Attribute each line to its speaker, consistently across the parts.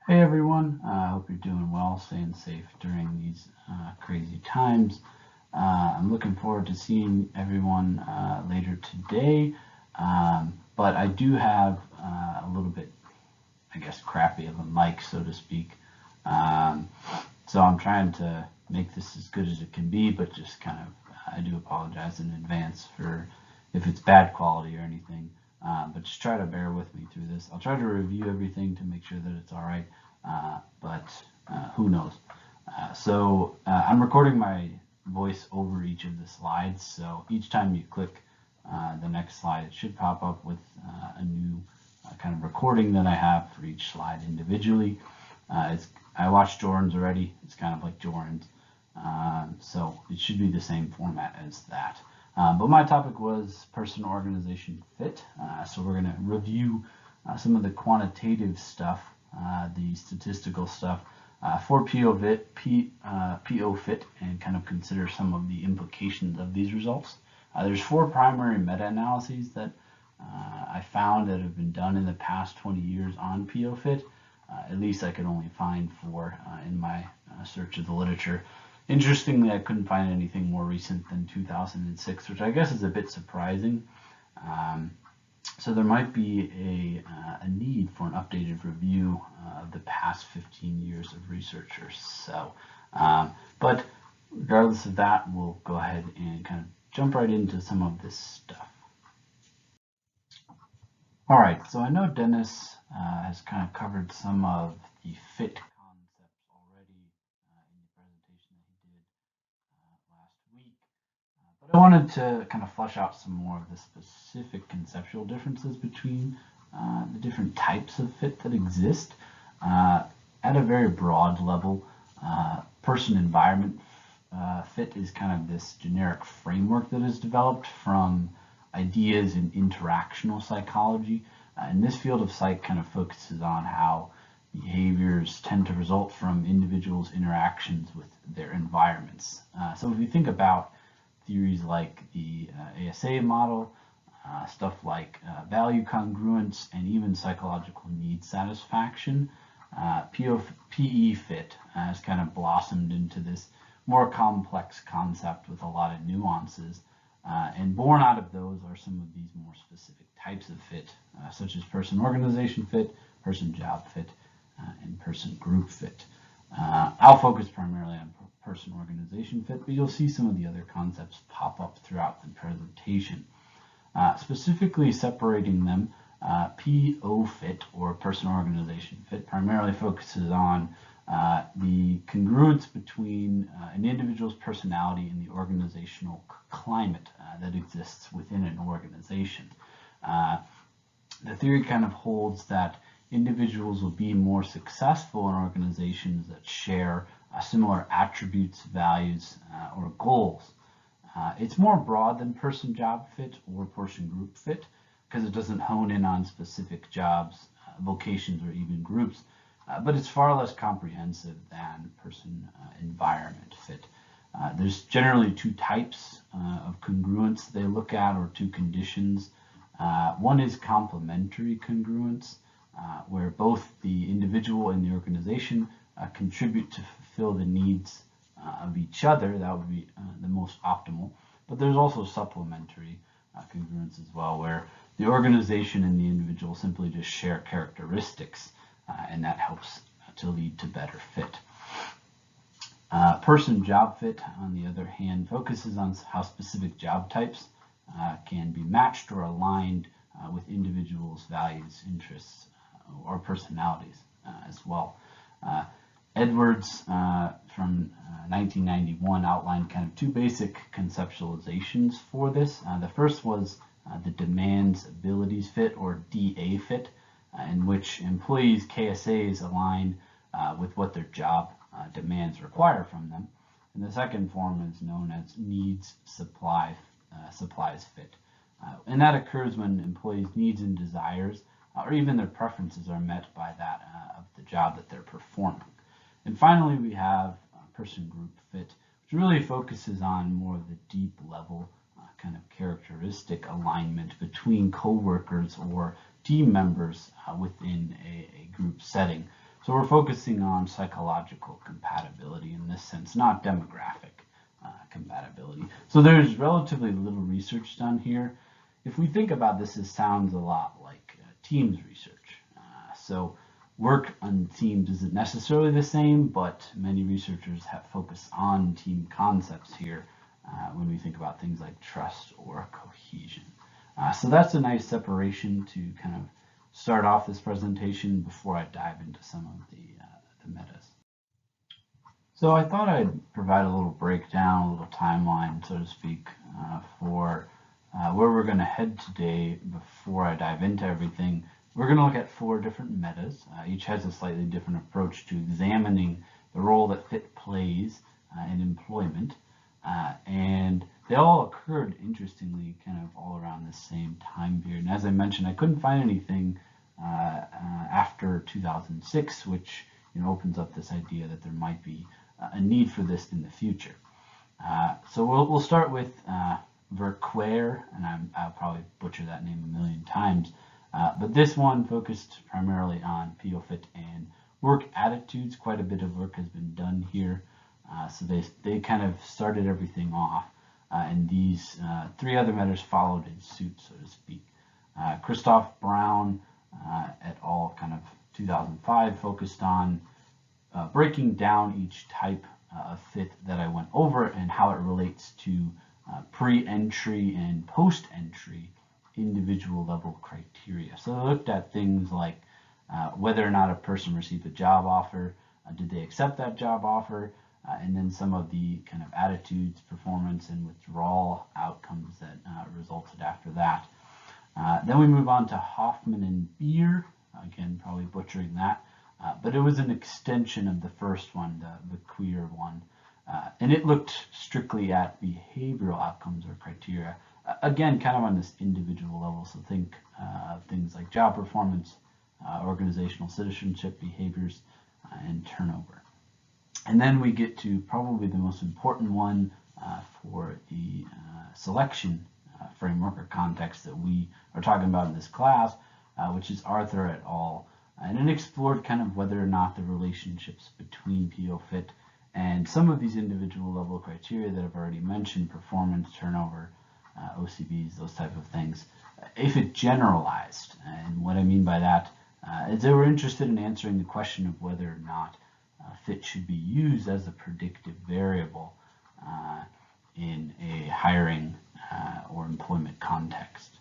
Speaker 1: Hey everyone, I hope you're doing well, staying safe during these crazy times. I'm looking forward to seeing everyone later today, but I do have a little bit, I guess, crappy of a mic, so to speak. Um, so I'm trying to make this as good as it can be, but just kind of, I do apologize in advance for if it's bad quality or anything. But just try to bear with me through this. I'll try to review everything to make sure that it's all right, but who knows? I'm recording my voice over each of the slides. So each time you click the next slide, it should pop up with a new kind of recording that I have for each slide individually. I watched Jordan's already. It's kind of like Jordan's. So it should be the same format as that. But my topic was person organization fit. So we're going to review some of the quantitative stuff, the statistical stuff for PO fit, and kind of consider some of the implications of these results. There's four primary meta-analyses that I found that have been done in the past 20 years on PO fit. At least I could only find four in my search of the literature. Interestingly, I couldn't find anything more recent than 2006, which I guess is a bit surprising. Um, so there might be a need for an updated review of the past 15 years of research or so. But regardless of that, we'll go ahead and kind of jump right into some of this stuff. All right, so I know Dennis has kind of covered some of the fit concepts already in the presentation that he did last week. But I wanted to kind of flesh out some more of the specific conceptual differences between the different types of fit that exist. Uh, at a very broad level, person environment fit is kind of this generic framework that is developed from ideas in interactional psychology. And this field of psych kind of focuses on how behaviors tend to result from individuals' interactions with their environments. So if you think about theories like the ASA model, stuff like value congruence, and even psychological need satisfaction, PE fit has kind of blossomed into this more complex concept with a lot of nuances. And born out of those are some of these more specific types of fit, such as person organization fit, person job fit, and person group fit. I'll focus primarily on person organization fit, but you'll see some of the other concepts pop up throughout the presentation. Specifically separating them, PO fit, or person organization fit, primarily focuses on the congruence between an individual's personality and the organizational climate that exists within an organization. Uh, the theory kind of holds that individuals will be more successful in organizations that share similar attributes, values, or goals. It's more broad than person job fit or person group fit because it doesn't hone in on specific jobs, vocations, or even groups, but it's far less comprehensive than person environment fit. There's generally two types of congruence they look at, or two conditions. One is complementary congruence, where both the individual and the organization contribute to fulfill the needs of each other. That would be the most optimal. But there's also supplementary congruence as well, where the organization and the individual simply just share characteristics, and that helps to lead to better fit. Person job fit, on the other hand, focuses on how specific job types can be matched or aligned with individuals' values, interests, or personalities as well. Edwards from 1991 outlined kind of two basic conceptualizations for this. The first was the demands abilities fit, or DA fit, in which employees' KSAs align with what their job demands require from them. And the second form is known as needs supplies fit. And that occurs when employees' needs and desires, or even their preferences, are met by that of the job that they're performing. And finally, we have person group fit, which really focuses on more of the deep level kind of characteristic alignment between coworkers or team members within a group setting. So we're focusing on psychological compatibility in this sense, not demographic compatibility. So there's relatively little research done here. If we think about this, it sounds a lot like teams research. So work on teams isn't necessarily the same, but many researchers have focused on team concepts here when we think about things like trust or cohesion. So that's a nice separation to kind of start off this presentation before I dive into some of the metas. So I thought I'd provide a little breakdown, a little timeline, so to speak, for where we're going to head today before I dive into everything. We're going to look at 4 different metas. Each has a slightly different approach to examining the role that fit plays in employment. And they all occurred, interestingly, kind of all around the same time period. And as I mentioned, I couldn't find anything after 2006, which opens up this idea that there might be a need for this in the future. So we'll start with Verquer, and I'll probably butcher that name a million times, but this one focused primarily on PO fit and work attitudes. Quite a bit of work has been done here. So they kind of started everything off, and these 3 other metas followed in suit, so to speak. Christoph Brown et al. Kind of 2005 focused on breaking down each type of fit that I went over and how it relates to pre-entry and post-entry individual level criteria. So they looked at things like whether or not a person received a job offer, did they accept that job offer, and then some of the kind of attitudes, performance, and withdrawal outcomes that resulted after that. Then we move on to Hoffman and Beer, again, probably butchering that, but it was an extension of the first one, the queer one, and it looked strictly at behavioral outcomes or criteria, again, kind of on this individual level, so think of things like job performance, organizational citizenship behaviors, and turnover. And then we get to probably the most important one for the selection framework or context that we are talking about in this class, which is Arthur et al. And it explored kind of whether or not the relationships between PO fit and some of these individual level criteria that I've already mentioned, performance, turnover, OCBs, those type of things, if it generalized. And what I mean by that is they were interested in answering the question of whether or not fit should be used as a predictive variable in a hiring or employment context.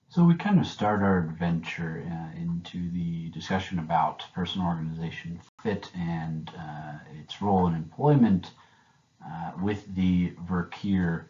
Speaker 1: So we kind of start our adventure into the discussion about person-organization fit and its role in employment with the Verkeer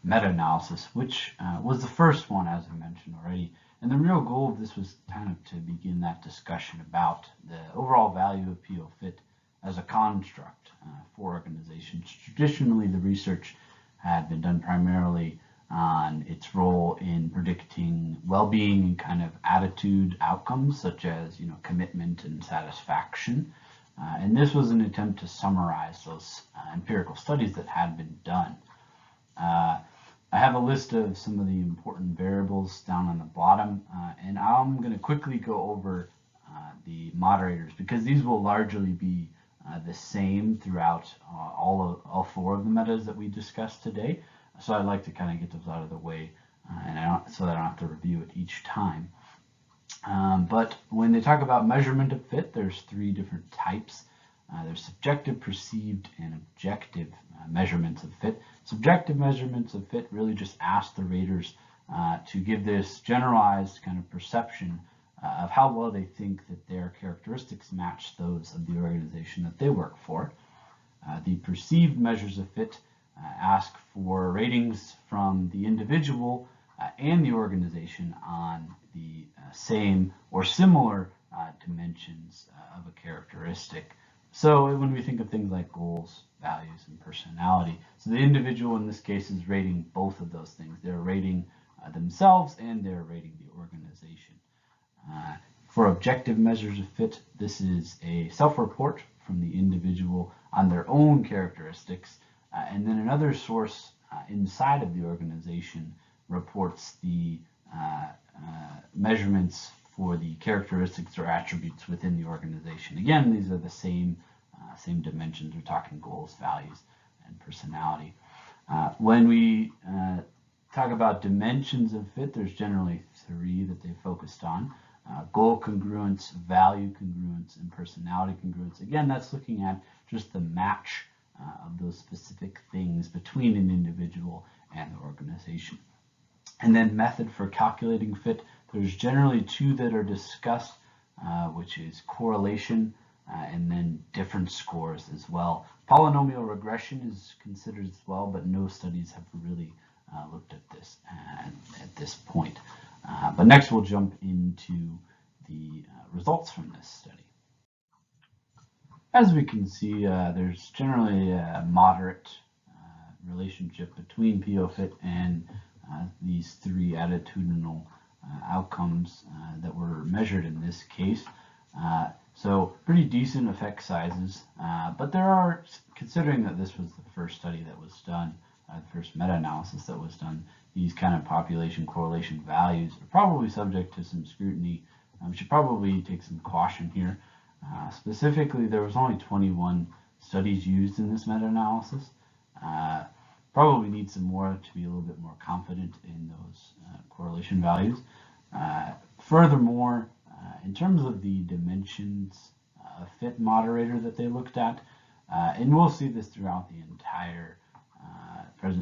Speaker 1: meta-analysis, which was the first one, as I mentioned already. And the real goal of this was kind of to begin that discussion about the overall value of PO fit as a construct for organizations. Traditionally, the research had been done primarily on its role in predicting well-being and kind of attitude outcomes, such as commitment and satisfaction. And this was an attempt to summarize those empirical studies that had been done. I have a list of some of the important variables down on the bottom, and I'm going to quickly go over the moderators because these will largely be the same throughout all 4 of the metas that we discussed today. So I'd like to kind of get those out of the way so that I don't have to review it each time. But when they talk about measurement of fit, there's 3 different types. There's subjective, perceived, and objective measurements of fit. Subjective measurements of fit really just ask the raters to give this generalized kind of perception of how well they think that their characteristics match those of the organization that they work for. The perceived measures of fit ask for ratings from the individual and the organization on the same or similar dimensions of a characteristic. So when we think of things like goals, values, and personality, so the individual in this case is rating both of those things. They're rating themselves and they're rating the organization. For objective measures of fit, this is a self-report from the individual on their own characteristics, and then another source inside of the organization reports the measurements for the characteristics or attributes within the organization. Again, these are the same dimensions. We're talking goals, values, and personality. When we talk about dimensions of fit, there's generally 3 that they focused on. Goal congruence, value congruence, and personality congruence. Again, that's looking at just the match of those specific things between an individual and the organization. And then method for calculating fit, there's generally 2 that are discussed, which is correlation and then difference scores as well. Polynomial regression is considered as well, but no studies have really looked at this at this point. But next we'll jump into the results from this study. As we can see, there's generally a moderate relationship between PO fit and these 3 attitudinal outcomes that were measured in this case. So pretty decent effect sizes, but there are, considering that this was the first study that was done, the first meta-analysis that was done, these kind of population correlation values are probably subject to some scrutiny. We should probably take some caution here. Specifically, there was only 21 studies used in this meta-analysis. Probably need some more to be a little bit more confident in those correlation values. Furthermore, in terms of the dimensions fit moderator that they looked at, and we'll see this throughout the entire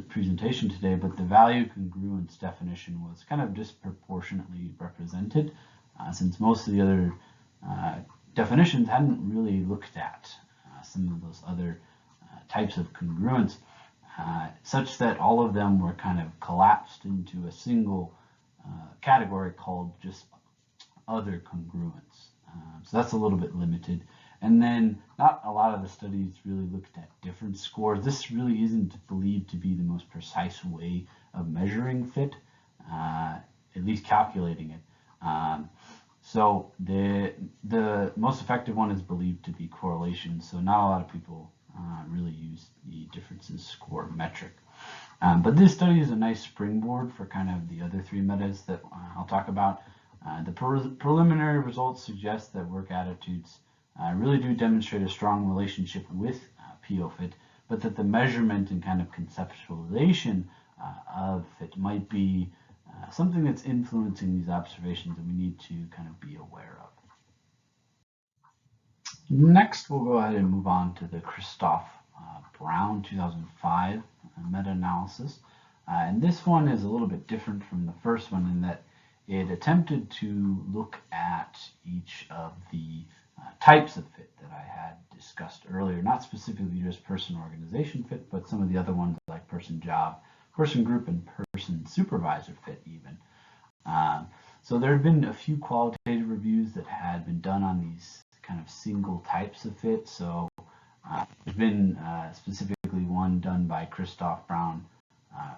Speaker 1: presentation today, but the value congruence definition was kind of disproportionately represented since most of the other definitions hadn't really looked at some of those other types of congruence, such that all of them were kind of collapsed into a single category called just other congruence. So that's a little bit limited. And then not a lot of the studies really looked at difference scores. This really isn't believed to be the most precise way of measuring fit, at least calculating it. So the most effective one is believed to be correlation. So not a lot of people really use the differences score metric. But this study is a nice springboard for kind of the other 3 metas that I'll talk about. The preliminary results suggest that work attitudes really do demonstrate a strong relationship with PO fit, but that the measurement and kind of conceptualization of fit might be something that's influencing these observations that we need to kind of be aware of. Next, we'll go ahead and move on to the Christoph-Brown 2005 meta-analysis. And this one is a little bit different from the first one in that it attempted to look at each of the types of fit that I had discussed earlier, not specifically just person-organization fit, but some of the other ones like person-job, person-group, and person-supervisor fit even. So there have been a few qualitative reviews that had been done on these kind of single types of fit. So there's been specifically one done by Christoph-Brown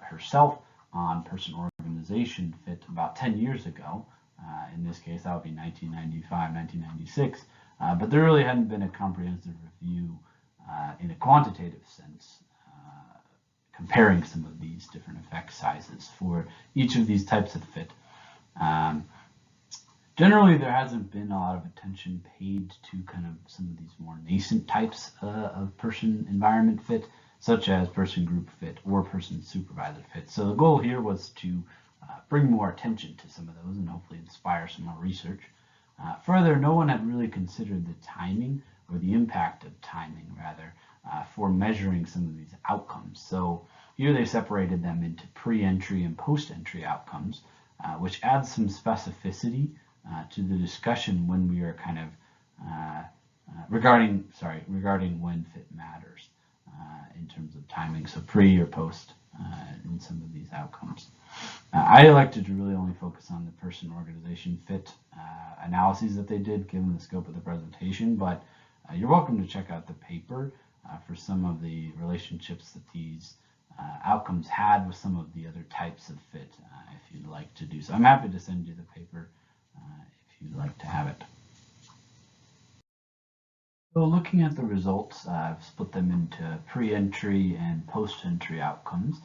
Speaker 1: herself on person-organization fit about 10 years ago. In this case, that would be 1995, 1996. But there really hadn't been a comprehensive review in a quantitative sense comparing some of these different effect sizes for each of these types of fit. Generally, there hasn't been a lot of attention paid to kind of some of these more nascent types of person-environment fit, such as person-group fit or person-supervisor fit. So the goal here was to bring more attention to some of those and hopefully inspire some more research. Further, no one had really considered the timing or the impact of timing, rather, for measuring some of these outcomes. So here they separated them into pre-entry and post-entry outcomes, which adds some specificity to the discussion when we are kind of regarding when fit matters in terms of timing, so pre or post in some of these outcomes. I elected to really only focus on the person-organization fit analyses that they did, given the scope of the presentation, but you're welcome to check out the paper for some of the relationships that these outcomes had with some of the other types of fit, if you'd like to do so. I'm happy to send you the paper if you'd like to have it. So looking at the results, I've split them into pre-entry and post-entry outcomes.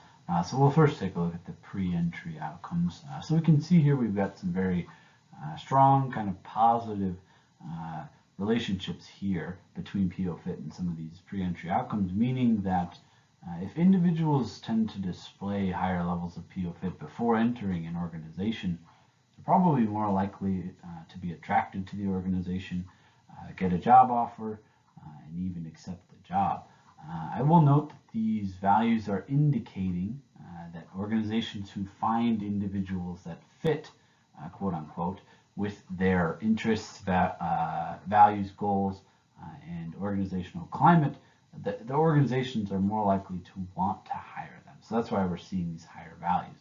Speaker 1: So we'll first take a look at the pre-entry outcomes. So we can see here we've got some very strong kind of positive relationships here between PO fit and some of these pre-entry outcomes, meaning that if individuals tend to display higher levels of PO fit before entering an organization, they're probably more likely to be attracted to the organization, get a job offer, and even accept the job. I will note that these values are indicating that organizations who find individuals that fit, quote unquote, with their interests, values, goals, and organizational climate, the organizations are more likely to want to hire them. So that's why we're seeing these higher values.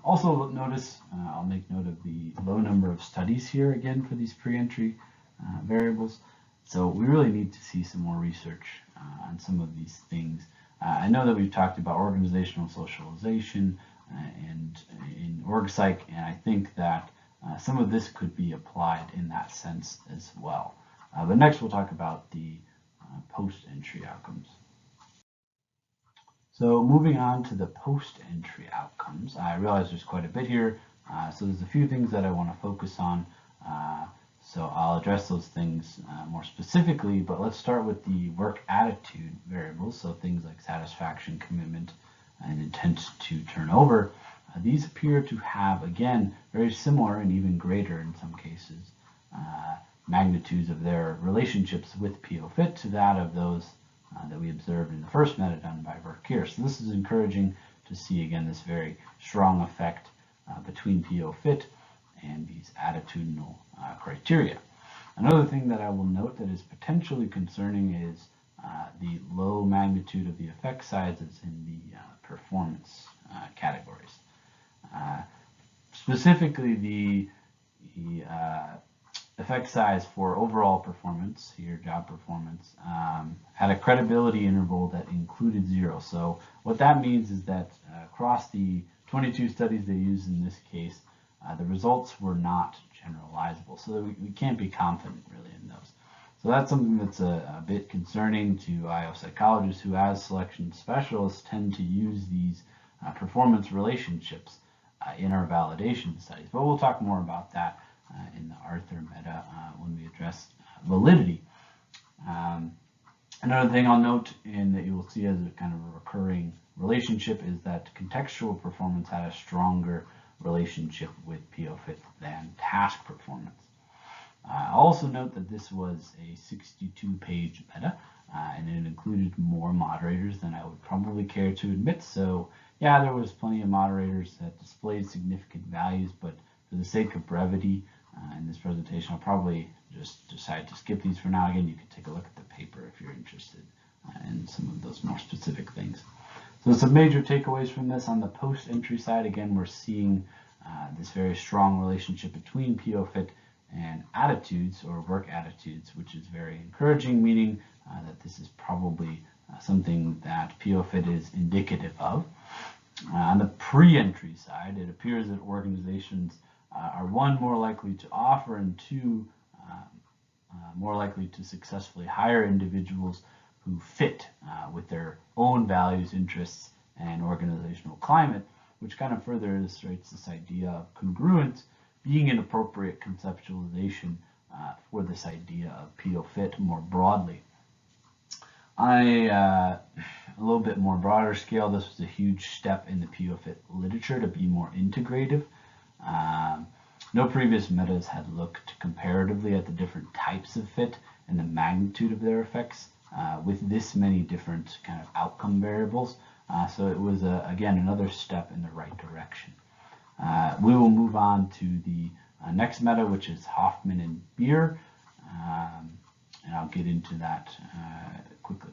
Speaker 1: Also notice, I'll make note of the low number of studies here again for these pre-entry variables. So we really need to see some more research on some of these things. I know that we've talked about organizational socialization and in OrgPsych, and I think that some of this could be applied in that sense as well. But next we'll talk about the post-entry outcomes. So moving on to the post-entry outcomes, I realize there's quite a bit here, so there's a few things that I want to focus on. So I'll address those things more specifically, but let's start with the work attitude variables, so things like satisfaction, commitment, and intent to turn over. These appear to have, again, very similar and even greater in some cases, magnitudes of their relationships with PO fit to that of those that we observed in the first meta done by Verkeer. So this is encouraging to see, again, this very strong effect between PO fit and these attitudinal criteria. Another thing that I will note that is potentially concerning is the low magnitude of the effect sizes in the performance categories. Specifically, the effect size for overall performance, here job performance, had a credibility interval that included 0. So what that means is that across the 22 studies they used in this case, the results were not generalizable, so we can't be confident really in those. So that's something that's a bit concerning to IO psychologists who, as selection specialists, tend to use these performance relationships in our validation studies. But we'll talk more about that in the Arthur meta when we address validity. Another thing I'll note and that you will see as a kind of a recurring relationship is that contextual performance had a stronger relationship with PO fit than task performance. I'll also note that this was a 62-page meta, and it included more moderators than I would probably care to admit. So yeah, there was plenty of moderators that displayed significant values, but for the sake of brevity in this presentation, I'll probably just decide to skip these for now. Again, you can take a look at the paper if you're interested in some of those more specific things. So some major takeaways from this on the post-entry side, again, we're seeing this very strong relationship between PO fit and attitudes or work attitudes, which is very encouraging, meaning that this is probably something that PO fit is indicative of. On the pre-entry side, it appears that organizations are one, more likely to offer, and two, more likely to successfully hire individuals who fit with their own values, interests, and organizational climate, which kind of further illustrates this idea of congruence being an appropriate conceptualization for this idea of PO fit more broadly. On a little bit more broader scale, this was a huge step in the PO fit literature to be more integrative. No previous metas had looked comparatively at the different types of fit and the magnitude of their effects with this many different kind of outcome variables. So it was, again, another step in the right direction. We will move on to the next meta, which is Hoffman and Beer, and I'll get into that quickly.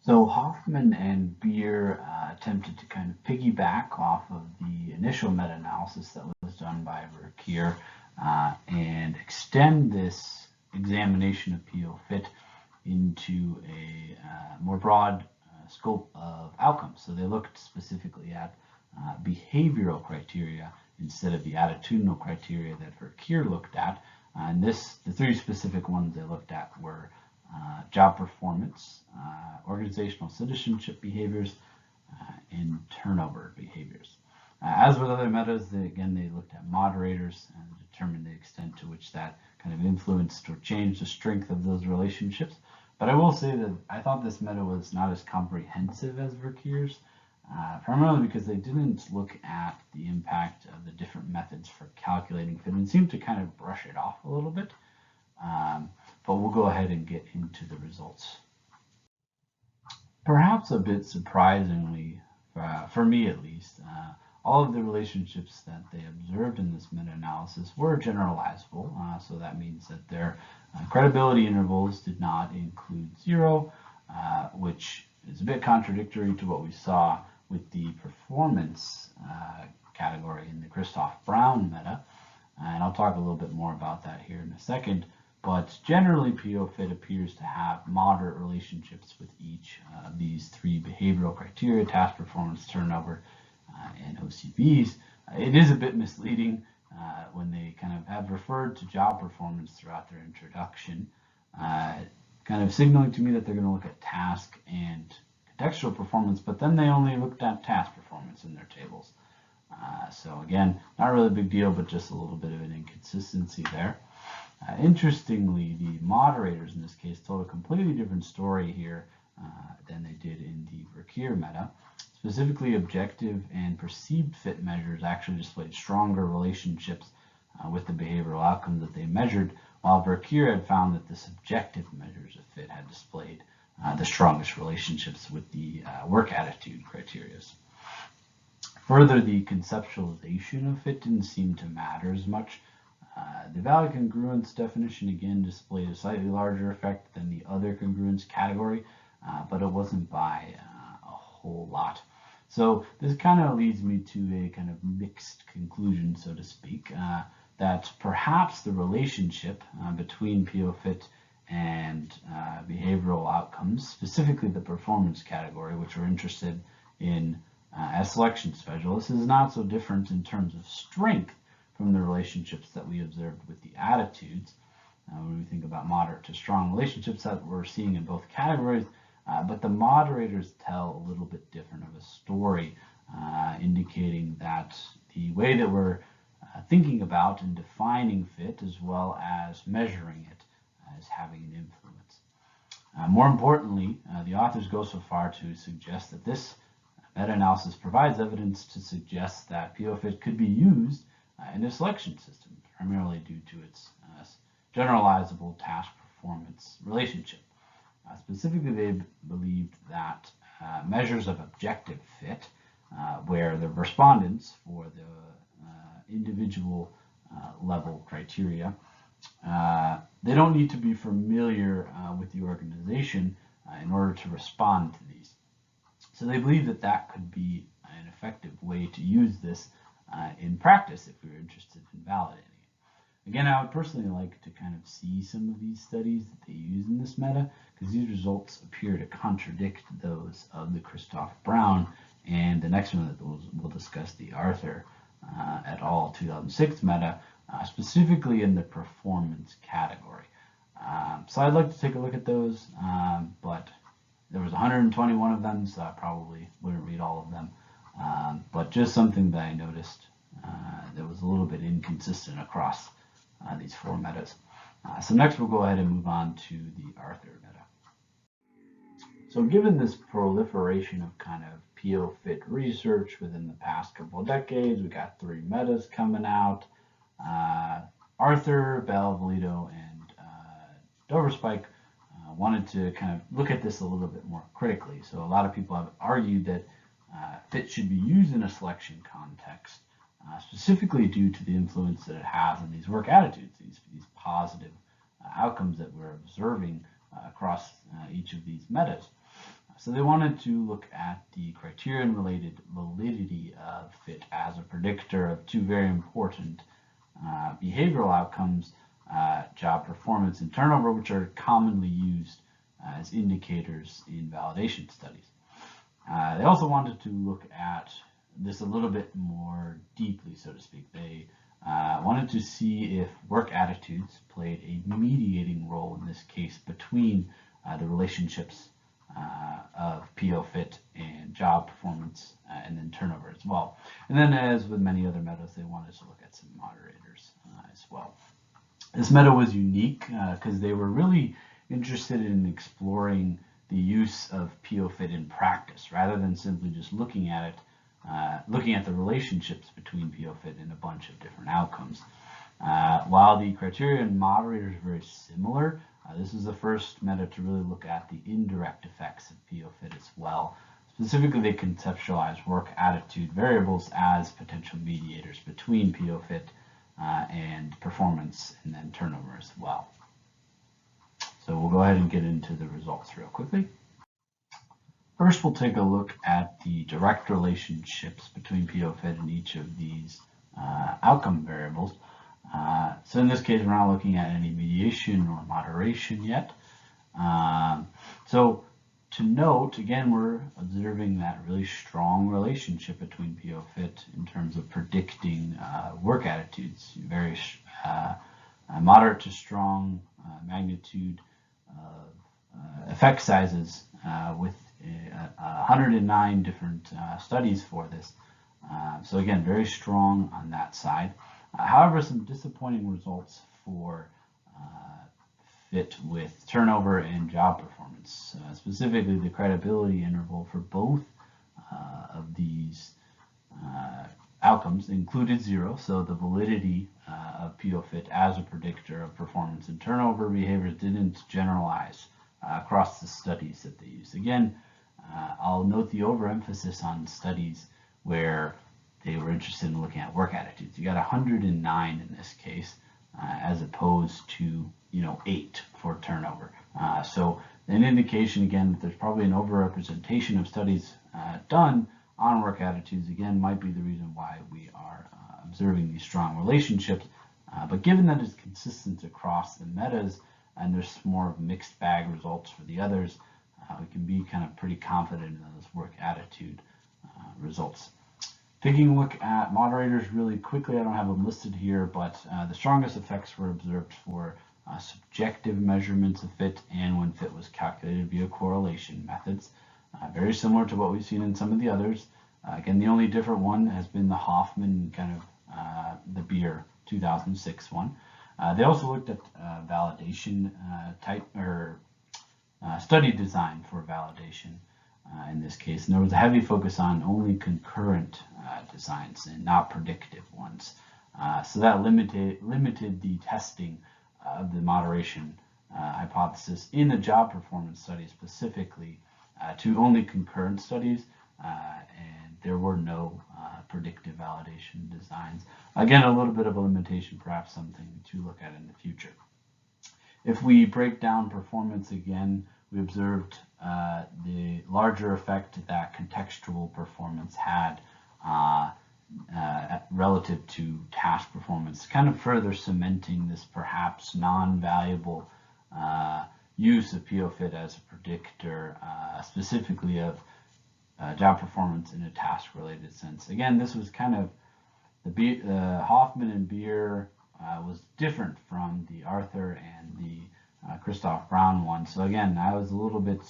Speaker 1: So Hoffman and Beer attempted to kind of piggyback off of the initial meta-analysis that was done by Verkeer and extend this examination of PO fit into a more broad scope of outcomes. So they looked specifically at behavioral criteria instead of the attitudinal criteria that Verkeer looked at. And the three specific ones they looked at were job performance, organizational citizenship behaviors, and turnover behaviors. As with other metas, they looked at moderators and determined the extent to which that kind of influenced or changed the strength of those relationships. But I will say that I thought this meta was not as comprehensive as Verkeer's, primarily because they didn't look at the impact of the different methods for calculating fit and seemed to kind of brush it off a little bit. But we'll go ahead and get into the results. Perhaps a bit surprisingly, for me at least, all of the relationships that they observed in this meta-analysis were generalizable. So that means that their credibility intervals did not include 0, which is a bit contradictory to what we saw with the performance category in the Christoph-Brown meta. And I'll talk a little bit more about that here in a second. But generally, PO-FIT appears to have moderate relationships with each of these 3 behavioral criteria: task performance, turnover, and OCBs. It is a bit misleading when they kind of have referred to job performance throughout their introduction, kind of signaling to me that they're going to look at task and contextual performance, but then they only looked at task performance in their tables. So again, not really a big deal, but just a little bit of an inconsistency there. Interestingly, the moderators in this case told a completely different story here than they did in the Verkeer meta. Specifically, objective and perceived fit measures actually displayed stronger relationships with the behavioral outcomes that they measured, while Verkeer had found that the subjective measures of fit had displayed the strongest relationships with the work attitude criteria. Further, the conceptualization of fit didn't seem to matter as much. The value congruence definition again displayed a slightly larger effect than the other congruence category, but it wasn't by a whole lot. So this kind of leads me to a kind of mixed conclusion, so to speak, that perhaps the relationship between PO-FIT and behavioral outcomes, specifically the performance category, which we're interested in as selection specialists, is not so different in terms of strength from the relationships that we observed with the attitudes. When we think about moderate to strong relationships that we're seeing in both categories, but the moderators tell a little bit different of a story, indicating that the way that we're thinking about and defining fit as well as measuring it is having an influence. More importantly, the authors go so far to suggest that this meta-analysis provides evidence to suggest that PO-FIT could be used in a selection system, primarily due to its generalizable task performance relationship. Specifically, they believed that measures of objective fit, where the respondents for the individual level criteria, they don't need to be familiar with the organization in order to respond to these. So they believe that that could be an effective way to use this in practice if we were interested in validating it. Again, I would personally like to kind of see some of these studies that they use in this meta, because these results appear to contradict those of the Christoph-Brown and the next one that we'll discuss, the Arthur et al. 2006 meta, specifically in the performance category. So I'd like to take a look at those, but there was 121 of them, so I probably wouldn't read all of them. But just something that I noticed that was a little bit inconsistent across these 4 metas. So next we'll go ahead and move on to the Arthur meta. So given this proliferation of kind of PO-FIT research within the past couple of decades, we got 3 metas coming out. Arthur, Bell, Valito, and Doverspike wanted to kind of look at this a little bit more critically. So a lot of people have argued that fit should be used in a selection context, specifically due to the influence that it has on these work attitudes, these positive outcomes that we're observing across each of these metas. So they wanted to look at the criterion-related validity of fit as a predictor of 2 very important behavioral outcomes, job performance and turnover, which are commonly used as indicators in validation studies. They also wanted to look at this a little bit more deeply, so to speak. They wanted to see if work attitudes played a mediating role in this case between the relationships of PO fit and job performance, and then turnover as well. And then, as with many other metas, they wanted to look at some moderators as well. This meta was unique because they were really interested in exploring the use of PO fit in practice rather than simply just looking at it, looking at the relationships between PO fit and a bunch of different outcomes. While the criteria and moderators are very similar, this is the first meta to really look at the indirect effects of PO fit as well. Specifically, they conceptualize work attitude variables as potential mediators between PO fit and performance and then turnover as well. So we'll go ahead and get into the results real quickly. First, we'll take a look at the direct relationships between PO fit and each of these outcome variables. So in this case, we're not looking at any mediation or moderation yet. So to note, again, we're observing that really strong relationship between PO fit in terms of predicting work attitudes, very moderate to strong magnitude of effect sizes with 109 different studies for this. So again, very strong on that side. However, some disappointing results for fit with turnover and job performance. Specifically, the credibility interval for both of these outcomes included 0, so the validity of PO fit as a predictor of performance and turnover behaviors didn't generalize across the studies that they used. Again, I'll note the overemphasis on studies where they were interested in looking at work attitudes. You got 109 in this case, as opposed to 8 for turnover. So an indication again that there's probably an overrepresentation of studies done on work attitudes. Again, might be the reason why we are observing these strong relationships. But given that it's consistent across the metas and there's more of mixed bag results for the others, we can be kind of pretty confident in those work attitude results. Taking a look at moderators really quickly, I don't have them listed here, but the strongest effects were observed for subjective measurements of fit and when fit was calculated via correlation methods. Very similar to what we've seen in some of the others. Again, the only different one has been the Hoffman kind of the Beer 2006 one. They also looked at validation type or study design for validation in this case, and there was a heavy focus on only concurrent designs and not predictive ones. So that limited the testing of the moderation hypothesis in the job performance study specifically to only concurrent studies, and there were no predictive validation designs. Again, a little bit of a limitation, perhaps something to look at in the future. If we break down performance again, we observed the larger effect that contextual performance had relative to task performance, kind of further cementing this perhaps non-valuable use of PO fit as a predictor, specifically of job performance in a task-related sense. Again, this was kind of the Hoffman and Beer was different from the Arthur and the Christoph Brown one. So again, I was a little bit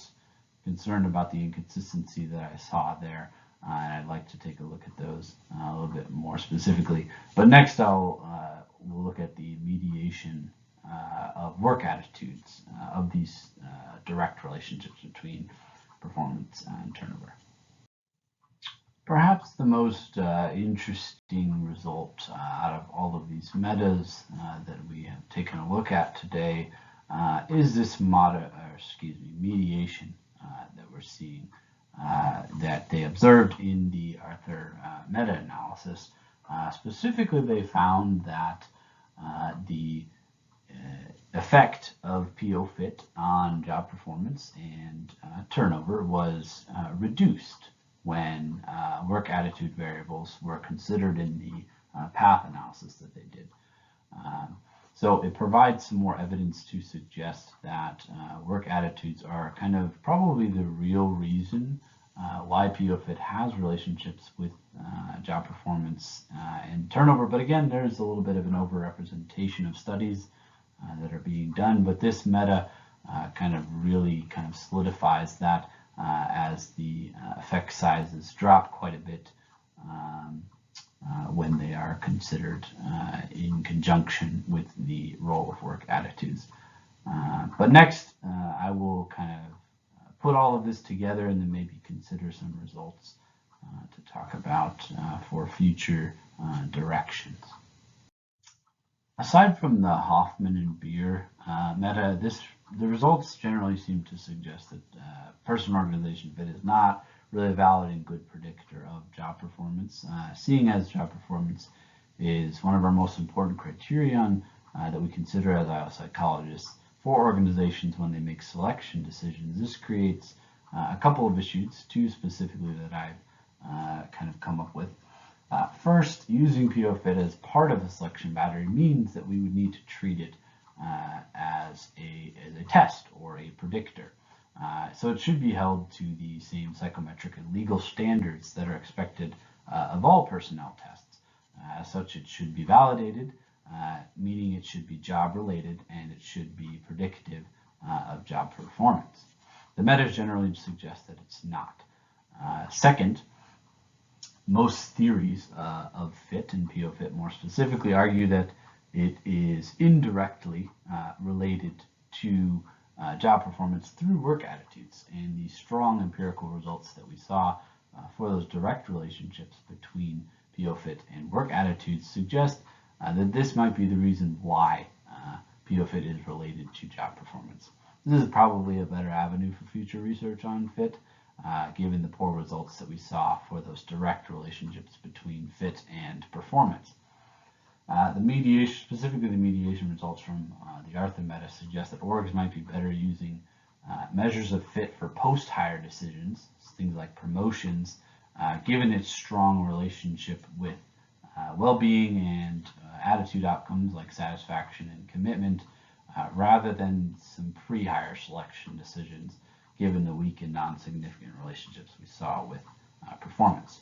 Speaker 1: concerned about the inconsistency that I saw there, and I'd like to take a look at those a little bit more specifically. But next, we'll look at the mediation of work attitudes of these direct relationships between performance and turnover. Perhaps the most interesting result out of all of these metas that we have taken a look at today is this mediation that we're seeing that they observed in the Arthur meta-analysis. Specifically, they found that the effect of PO fit on job performance and turnover was reduced when work attitude variables were considered in the path analysis that they did. So it provides some more evidence to suggest that work attitudes are kind of probably the real reason why PO fit has relationships with job performance and turnover. But again, there's a little bit of an overrepresentation of studies that are being done. But this meta kind of really kind of solidifies that as the effect sizes drop quite a bit when they are considered in conjunction with the role of work attitudes. But next, I will kind of put all of this together and then maybe consider some results to talk about for future directions. Aside from the Hoffman and Beer meta, the results generally seem to suggest that person-organization fit is not really a valid and good predictor of job performance, seeing as job performance is one of our most important criterion that we consider as IO psychologists for organizations when they make selection decisions. This creates a couple of issues, two specifically that I've kind of come up with. First, using PO-FIT as part of a selection battery means that we would need to treat it as a test or a predictor. So it should be held to the same psychometric and legal standards that are expected of all personnel tests. As such, it should be validated, meaning it should be job related and it should be predictive of job performance. The metas generally suggest that it's not. Second, most theories of fit and PO-FIT more specifically argue that it is indirectly related to job performance through work attitudes, and the strong empirical results that we saw for those direct relationships between PO-FIT and work attitudes suggest that this might be the reason why PO-FIT is related to job performance. This is probably a better avenue for future research on fit, given the poor results that we saw for those direct relationships between fit and performance. The mediation, specifically the mediation results from the Arthur meta suggest that orgs might be better using measures of fit for post-hire decisions, things like promotions, given its strong relationship with well-being and attitude outcomes like satisfaction and commitment, rather than some pre-hire selection decisions, given the weak and non-significant relationships we saw with performance.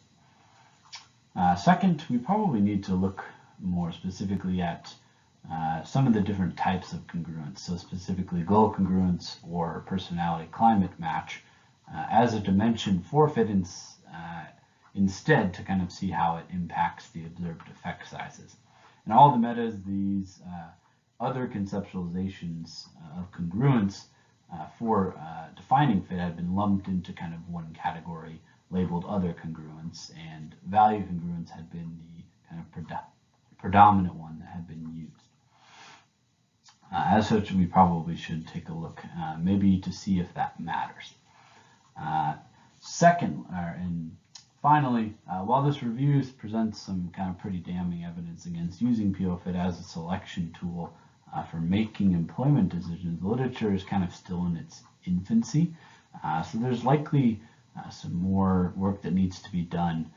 Speaker 1: Second, we probably need to look more specifically at some of the different types of congruence, so specifically goal congruence or personality climate match as a dimension for fit instead to kind of see how it impacts the observed effect sizes. In all the metas, these other conceptualizations of congruence for defining fit have been lumped into kind of one category labeled other congruence, and value congruence had been the kind of predominant one that had been used. As such, we probably should take a look maybe to see if that matters. And finally, while this review presents some kind of pretty damning evidence against using PO-FIT as a selection tool for making employment decisions, the literature is kind of still in its infancy. So there's likely some more work that needs to be done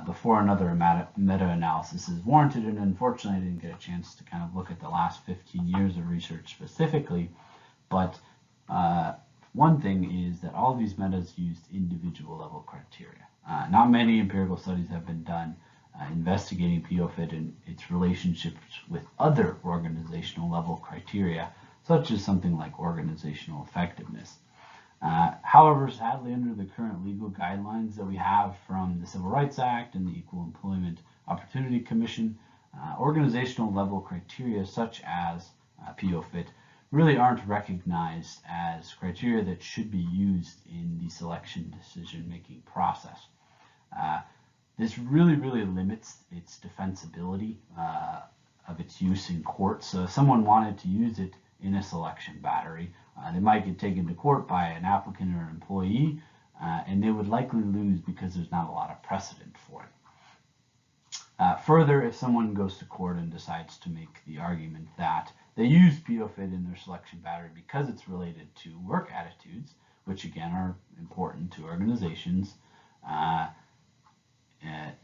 Speaker 1: before another meta-analysis is warranted, and unfortunately I didn't get a chance to kind of look at the last 15 years of research specifically, but one thing is that all of these metas used individual level criteria. Not many empirical studies have been done investigating PO-FIT and its relationships with other organizational level criteria, such as something like organizational effectiveness. However, sadly, under the current legal guidelines that we have from the Civil Rights Act and the Equal Employment Opportunity Commission, organizational level criteria such as PO-FIT really aren't recognized as criteria that should be used in the selection decision-making process. This really limits its defensibility of its use in court. So if someone wanted to use it in a selection battery, they might get taken to court by an applicant or an employee, and they would likely lose because there's not a lot of precedent for it. Further, if someone goes to court and decides to make the argument that they use PO-FIT in their selection battery because it's related to work attitudes, which again are important to organizations,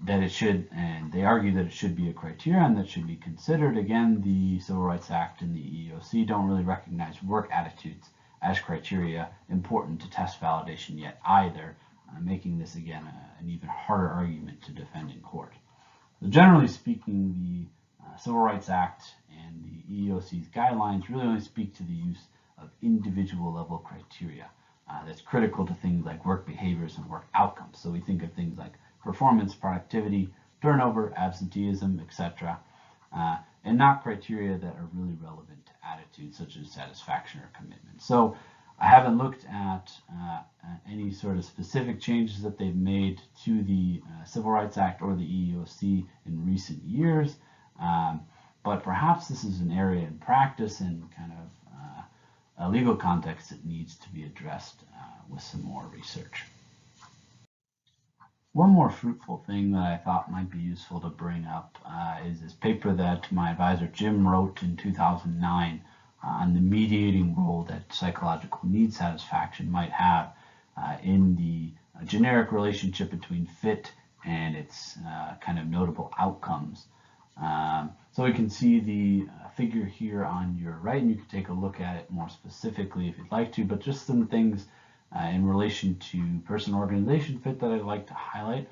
Speaker 1: that it should, and they argue that it should be a criterion that should be considered. Again, the Civil Rights Act and the EEOC don't really recognize work attitudes as criteria important to test validation yet either, making this again an even harder argument to defend in court. So generally speaking, the Civil Rights Act and the EEOC's guidelines really only speak to the use of individual level criteria that's critical to things like work behaviors and work outcomes. So we think of things like performance, productivity, turnover, absenteeism, etc., and not criteria that are really relevant to attitudes such as satisfaction or commitment. So I haven't looked at any sort of specific changes that they've made to the Civil Rights Act or the EEOC in recent years, but perhaps this is an area in practice and kind of a legal context that needs to be addressed with some more research. One more fruitful thing that I thought might be useful to bring up is this paper that my advisor Jim wrote in 2009 on the mediating role that psychological need satisfaction might have in the generic relationship between fit and its kind of notable outcomes. So we can see the figure here on your right, and you can take a look at it more specifically if you'd like to, but just some things in relation to person-organization fit that I'd like to highlight.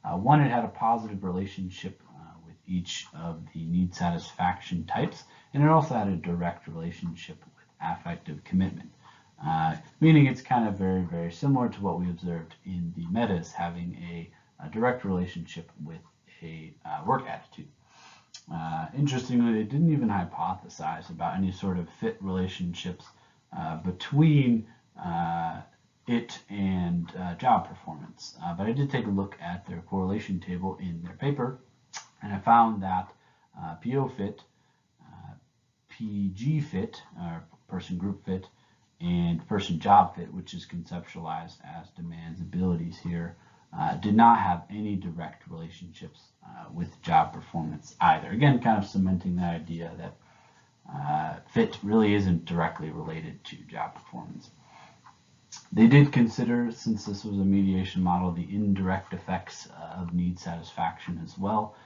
Speaker 1: One, it had a positive relationship with each of the need satisfaction types, and it also had a direct relationship with affective commitment, meaning it's kind of very, very similar to what we observed in the metas, having a direct relationship with a work attitude. Interestingly, they didn't even hypothesize about any sort of fit relationships between it and job performance. But I did take a look at their correlation table in their paper, and I found that PO fit, PG fit, or person group fit, and person job fit, which is conceptualized as demands abilities here, did not have any direct relationships with job performance either. Again, kind of cementing that idea that fit really isn't directly related to job performance. They did consider, since this was a mediation model, the indirect effects of need satisfaction as well.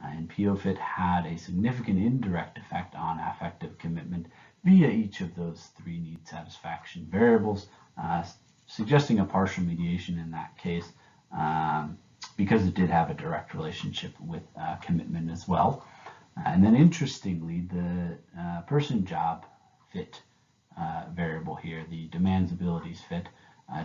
Speaker 1: And POFIT had a significant indirect effect on affective commitment via each of those three need satisfaction variables, suggesting a partial mediation in that case, because it did have a direct relationship with commitment as well. And then interestingly, the person job fit variable here, the demands abilities fit,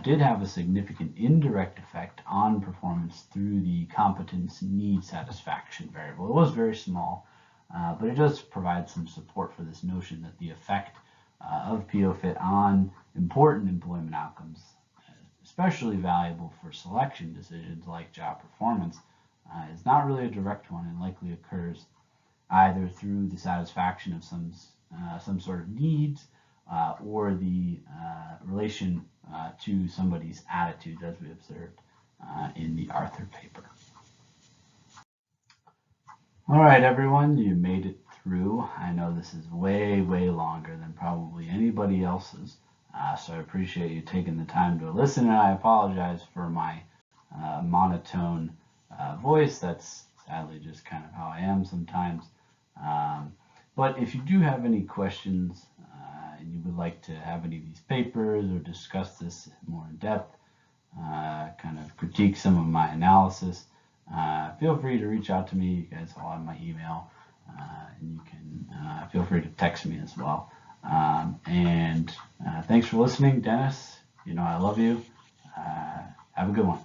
Speaker 1: did have a significant indirect effect on performance through the competence need satisfaction variable. It was very small, but it does provide some support for this notion that the effect of POFIT on important employment outcomes, especially valuable for selection decisions like job performance, is not really a direct one and likely occurs either through the satisfaction of some sort of needs or the relation to somebody's attitudes, as we observed in the Arthur paper. All right, everyone, you made it through. I know this is way, way longer than probably anybody else's, so I appreciate you taking the time to listen, and I apologize for my monotone voice. That's sadly just kind of how I am sometimes. But if you do have any questions and you would like to have any of these papers or discuss this more in depth, kind of critique some of my analysis, feel free to reach out to me. You guys all have my email, and you can feel free to text me as well. And thanks for listening, Dennis. You know I love you. Have a good one.